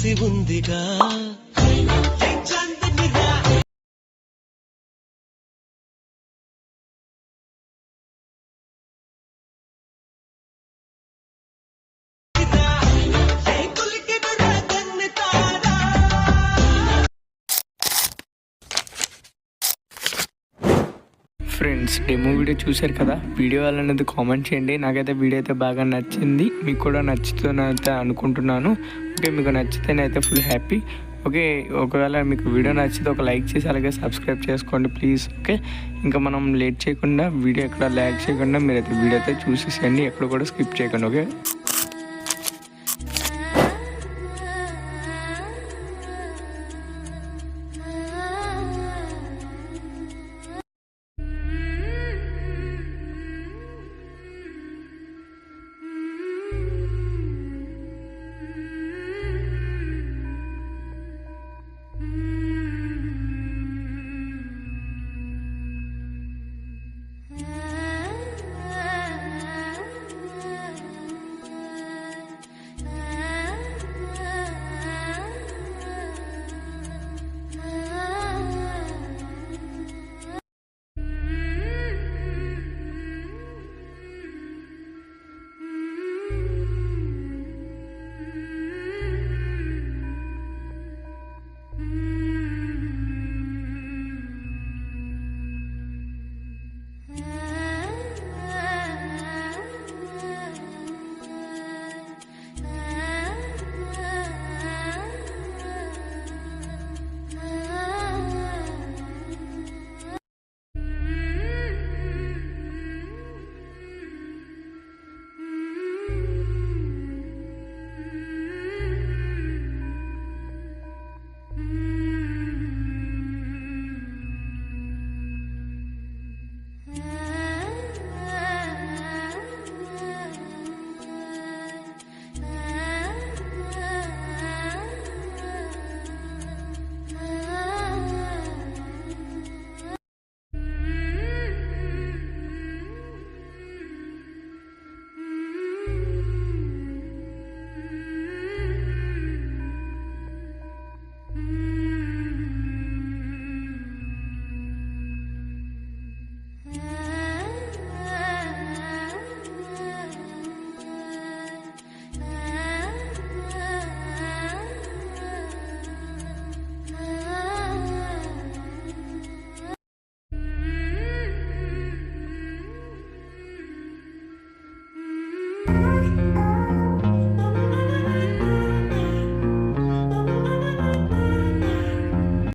కలిసి ఉందిగా friends demo video చూశారు కదా. వీడియో అనేది కామెంట్ చేయండి. నాకైతే వీడియో అయితే బాగా నచ్చింది, మీకు కూడా నచ్చుతుందైతే అనుకుంటున్నాను. ఓకే, మీకు నచ్చితేనైతే ఫుల్ హ్యాపీ. ఓకే, ఒకవేళ మీకు వీడియో నచ్చితే ఒక లైక్ చేసి అలాగే సబ్స్క్రైబ్ చేసుకోండి ప్లీజ్. ఓకే, ఇంకా మనం లేట్ చేయకుండా వీడియో ఎక్కడ ల్యాగ్ చేయకుండా మీరైతే వీడియో అయితే చూసేసేయండి, ఎక్కడ కూడా స్కిప్ చేయకండి. ఓకే.